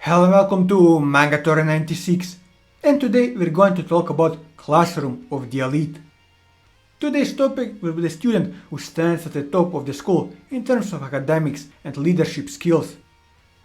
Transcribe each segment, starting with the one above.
Hello and welcome to Mangatory 96, and today we're going to talk about Classroom of the Elite. Today's topic will be the student who stands at the top of the school in terms of academics and leadership skills.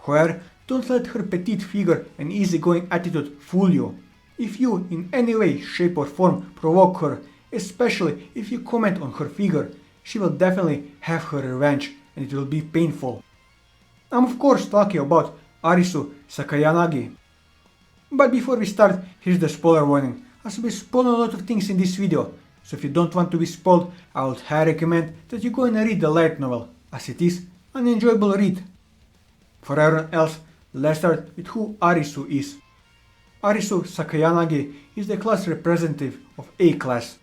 However, don't let her petite figure and easygoing attitude fool you. If you in any way, shape or form provoke her, especially if you comment on her figure, she will definitely have her revenge and it will be painful. I'm of course talking about Arisu Sakayanagi. But before we start, here's the spoiler warning, as we spoil a lot of things in this video, so if you don't want to be spoiled, I would highly recommend that you go and read the light novel, as it is an enjoyable read. For everyone else, let's start with who Arisu is. Arisu Sakayanagi is the class representative of A class.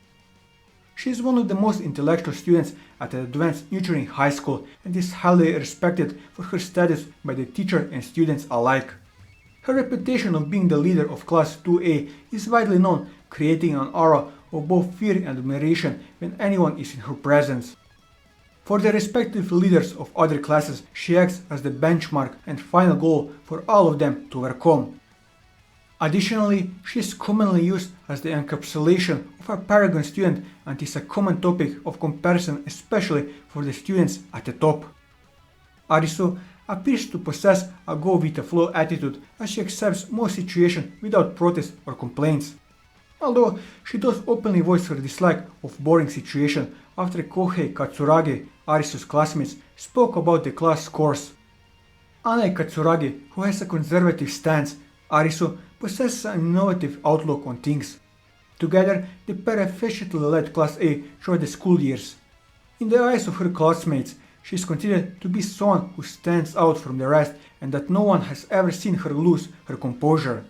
She is one of the most intellectual students at the Advanced Nurturing High School and is highly respected for her status by the teacher and students alike. Her reputation of being the leader of Class 2A is widely known, creating an aura of both fear and admiration when anyone is in her presence. For the respective leaders of other classes, she acts as the benchmark and final goal for all of them to overcome. Additionally, she is commonly used as the encapsulation of a paragon student and is a common topic of comparison, especially for the students at the top. Arisu appears to possess a go-with-the-flow attitude as she accepts most situations without protest or complaints. Although she does openly voice her dislike of boring situations after Kohei Katsuragi, Arisu's classmates, spoke about the class scores. Unlike Katsuragi, who has a conservative stance, Arisu possesses an innovative outlook on things. Together, the pair efficiently led Class A throughout the school years. In the eyes of her classmates, she is considered to be someone who stands out from the rest and that no one has ever seen her lose her composure.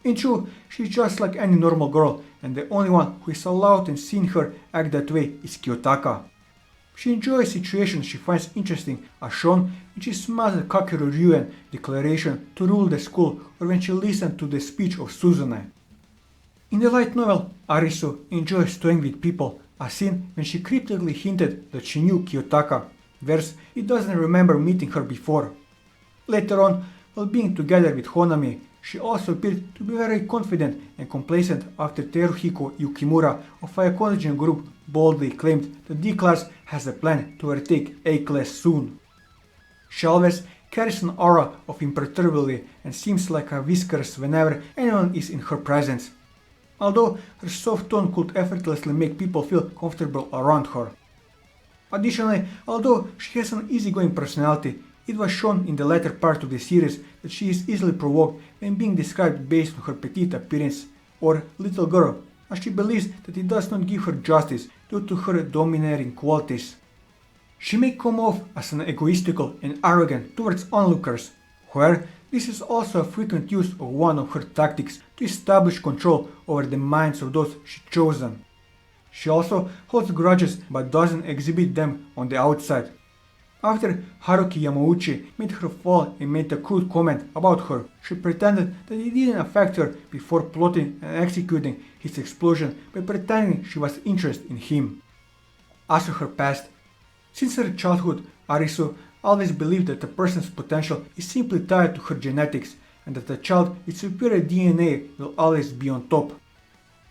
In truth, she is just like any normal girl, and the only one who is allowed and seen her act that way is Kiyotaka. She enjoys situations she finds interesting, as shown when she smiles at Kakeru Ryuen's declaration to rule the school or when she listened to the speech of Suzune. In the light novel, Arisu enjoys toying with people, as seen when she cryptically hinted that she knew Kiyotaka, whereas he doesn't remember meeting her before. Later on, while being together with Honami, she also appeared to be very confident and complacent after Teruhiko Yukimura of Ayakonojin group boldly claimed that D class has a plan to overtake A class soon. She always carries an aura of imperturbability and seems like a whiskeress whenever anyone is in her presence, although her soft tone could effortlessly make people feel comfortable around her. Additionally, although she has an easygoing personality, it was shown in the latter part of the series that she is easily provoked when being described based on her petite appearance or little girl, as she believes that it does not give her justice due to her domineering qualities. She may come off as an egoistical and arrogant towards onlookers. However, this is also a frequent use of one of her tactics to establish control over the minds of those she chosen. She also holds grudges but doesn't exhibit them on the outside. After Haruki Yamauchi made her fall and made a crude comment about her, she pretended that it didn't affect her before plotting and executing his explosion by pretending she was interested in him. As for her past, since her childhood, Arisu always believed that a person's potential is simply tied to her genetics and that a child with superior DNA will always be on top.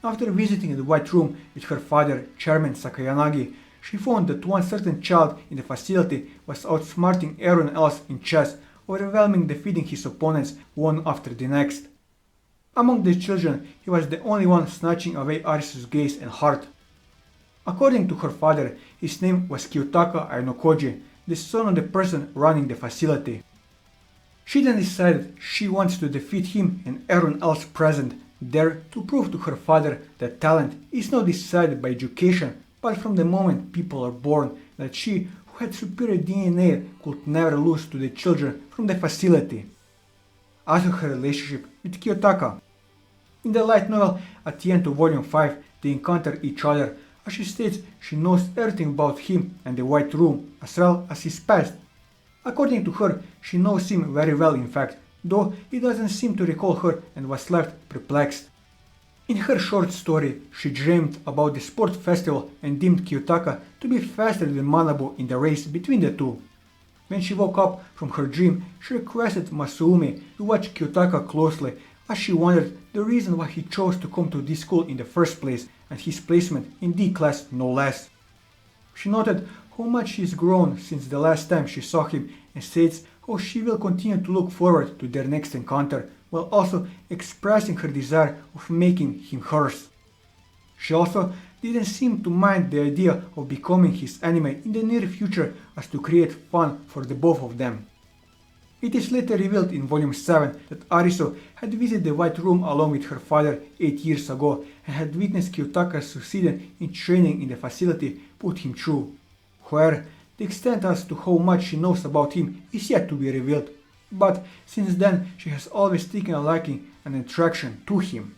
After visiting the White Room with her father, Chairman Sakayanagi, she found that one certain child in the facility was outsmarting everyone else in chess, overwhelmingly defeating his opponents one after the next. Among the children, he was the only one snatching away Arisu's gaze and heart. According to her father, his name was Kiyotaka Ainokoji, the son of the person running the facility. She then decided she wants to defeat him and everyone else present there to prove to her father that talent is not decided by education, but from the moment people are born, that she, who had superior DNA, could never lose to the children from the facility. As for her relationship with Kiyotaka, in the light novel at the end of Volume 5, they encounter each other, as she states she knows everything about him and the White Room, as well as his past. According to her, she knows him very well in fact, though he doesn't seem to recall her and was left perplexed. In her short story, she dreamed about the sport festival and deemed Kiyotaka to be faster than Manabu in the race between the two. When she woke up from her dream, she requested Masumi to watch Kiyotaka closely, as she wondered the reason why he chose to come to this school in the first place and his placement in D class no less. She noted how much he's grown since the last time she saw him and states how she will continue to look forward to their next encounter, while also expressing her desire of making him hers. She also didn't seem to mind the idea of becoming his enemy in the near future as to create fun for the both of them. It is later revealed in Volume 7 that Arisu had visited the White Room along with her father 8 years ago and had witnessed Kiyotaka succeeding in training in the facility put him through. However, the extent as to how much she knows about him is yet to be revealed, but since then she has always taken a liking and attraction to him.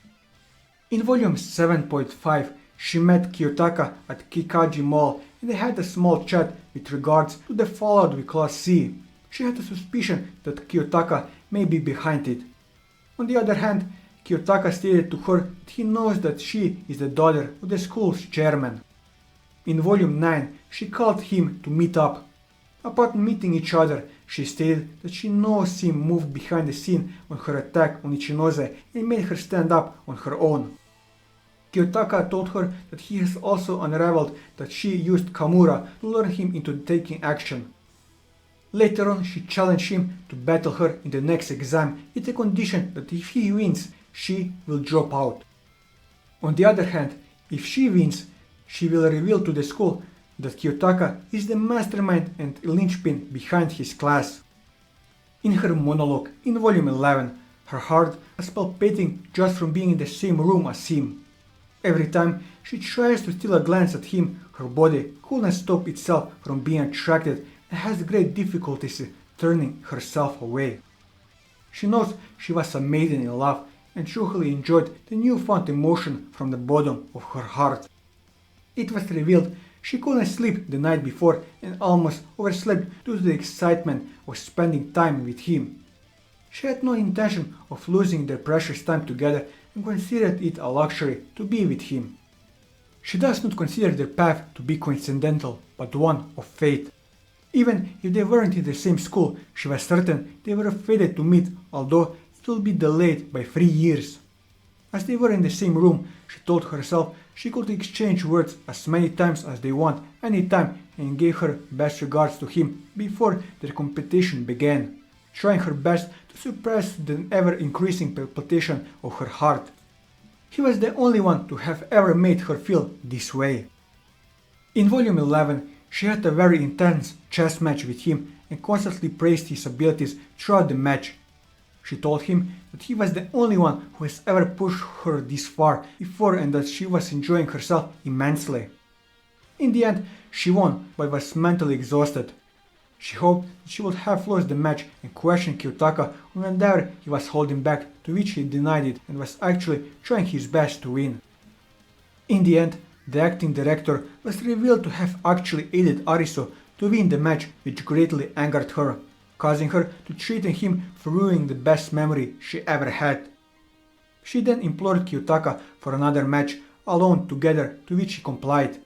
In Volume 7.5, she met Kiyotaka at Kikaji Mall and they had a small chat with regards to the fallout with Class C. She had a suspicion that Kiyotaka may be behind it. On the other hand, Kiyotaka stated to her that he knows that she is the daughter of the school's chairman. In Volume 9, she called him to meet up. Upon meeting each other, she stated that she knows him moved behind the scene on her attack on Ichinose and made her stand up on her own. Kiyotaka told her that he has also unraveled that she used Kamura to lure him into taking action. Later on, she challenged him to battle her in the next exam with the condition that if he wins, she will drop out. On the other hand, if she wins, she will reveal to the school that Kiyotaka is the mastermind and linchpin behind his class. In her monologue in Volume 11, her heart was palpitating just from being in the same room as him. Every time she tries to steal a glance at him, her body couldn't stop itself from being attracted and has great difficulties turning herself away. She knows she was a maiden in love and truly enjoyed the newfound emotion from the bottom of her heart. It was revealed she couldn't sleep the night before and almost overslept due to the excitement of spending time with him. She had no intention of losing their precious time together and considered it a luxury to be with him. She does not consider their path to be coincidental, but one of fate. Even if they weren't in the same school, she was certain they were fated to meet, although it will be delayed by 3 years. As they were in the same room, she told herself she could exchange words as many times as they want, anytime, and gave her best regards to him before their competition began, trying her best to suppress the ever-increasing palpitation of her heart. He was the only one to have ever made her feel this way. In Volume 11, she had a very intense chess match with him and constantly praised his abilities throughout the match. She told him that he was the only one who has ever pushed her this far before and that she was enjoying herself immensely. In the end, she won but was mentally exhausted. She hoped that she would have lost the match and questioned Kiyotaka on whether he was holding back, to which he denied it and was actually trying his best to win. In the end, the acting director was revealed to have actually aided Arisu to win the match, which greatly angered her, causing her to threaten him for ruining the best memory she ever had. She then implored Kiyotaka for another match alone together, to which he complied.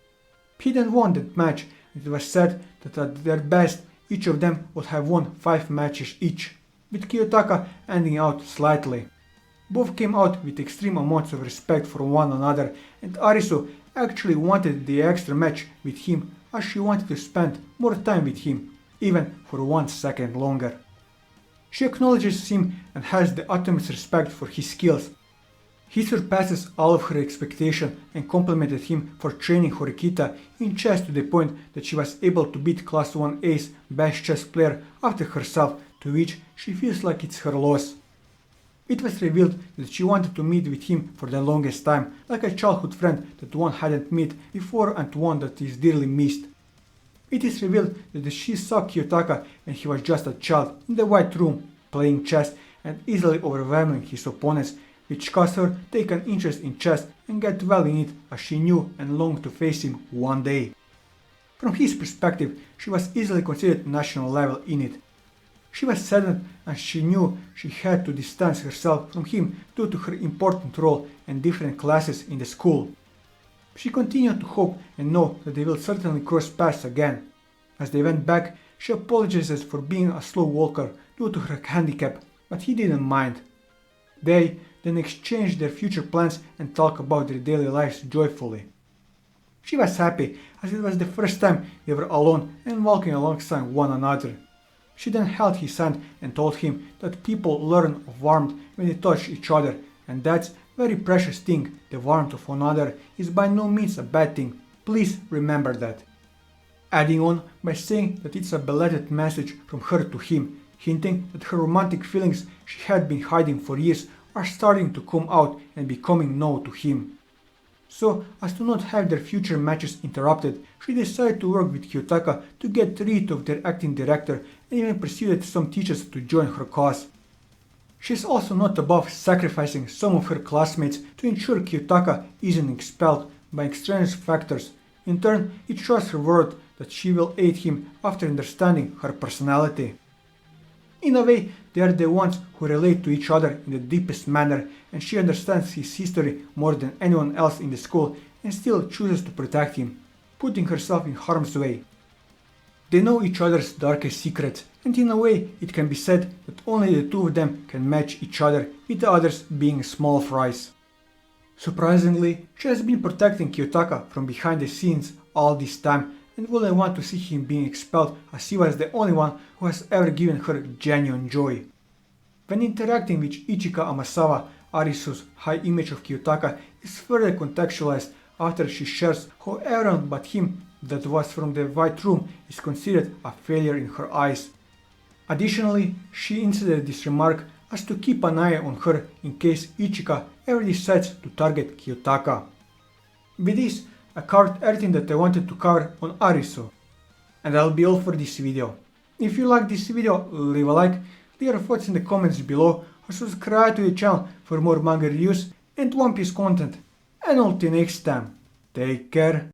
He then won that match, and it was said that at their best each of them would have won 5 matches each, with Kiyotaka ending out slightly. Both came out with extreme amounts of respect for one another, and Arisu actually wanted the extra match with him as she wanted to spend more time with him, even for 1 second longer. She acknowledges him and has the utmost respect for his skills. He surpasses all of her expectation and complimented him for training Horikita in chess to the point that she was able to beat Class 1 ace best chess player after herself, to which she feels like it's her loss. It was revealed that she wanted to meet with him for the longest time, like a childhood friend that one hadn't met before and one that is dearly missed. It is revealed that she saw Kiyotaka when he was just a child in the White Room, playing chess and easily overwhelming his opponents, which caused her to take an interest in chess and get well in it as she knew and longed to face him one day. From his perspective, she was easily considered national level in it. She was saddened and she knew she had to distance herself from him due to her important role and different classes in the school. She continued to hope and know that they will certainly cross paths again. As they went back She apologizes for being a slow walker due to her handicap, but he didn't mind. They then exchange their future plans and talk about their daily lives joyfully. She was happy as it was the first time they were alone and walking alongside one another. She then held his hand and told him that people learn of warmth when they touch each other, and that's very precious thing. The warmth of another is by no means a bad thing. Please remember that. Adding on by saying that it's a belated message from her to him, hinting that her romantic feelings she had been hiding for years are starting to come out and becoming known to him. So, as to not have their future matches interrupted, she decided to work with Kiyotaka to get rid of their acting director and even persuaded some teachers to join her cause. She is also not above sacrificing some of her classmates to ensure Kiyotaka isn't expelled by extraneous factors. In turn, it shows her word that she will aid him after understanding her personality. In a way, they are the ones who relate to each other in the deepest manner, and she understands his history more than anyone else in the school and still chooses to protect him, putting herself in harm's way. They know each other's darkest secrets, and in a way it can be said that only the two of them can match each other, with the others being small fries. Surprisingly, she has been protecting Kiyotaka from behind the scenes all this time and wouldn't want to see him being expelled, as he was the only one who has ever given her genuine joy. When interacting with Ichika Amasawa, Arisu's high image of Kiyotaka is further contextualized after she shares how everyone but him that was from the White Room is considered a failure in her eyes. Additionally, she inserted this remark as to keep an eye on her in case Ichika ever decides to target Kiyotaka. With this, I covered everything that I wanted to cover on Arisu. And that'll be all for this video. If you like this video, leave a like, leave your thoughts in the comments below, or subscribe to the channel for more manga reviews and One Piece content. And until next time, take care.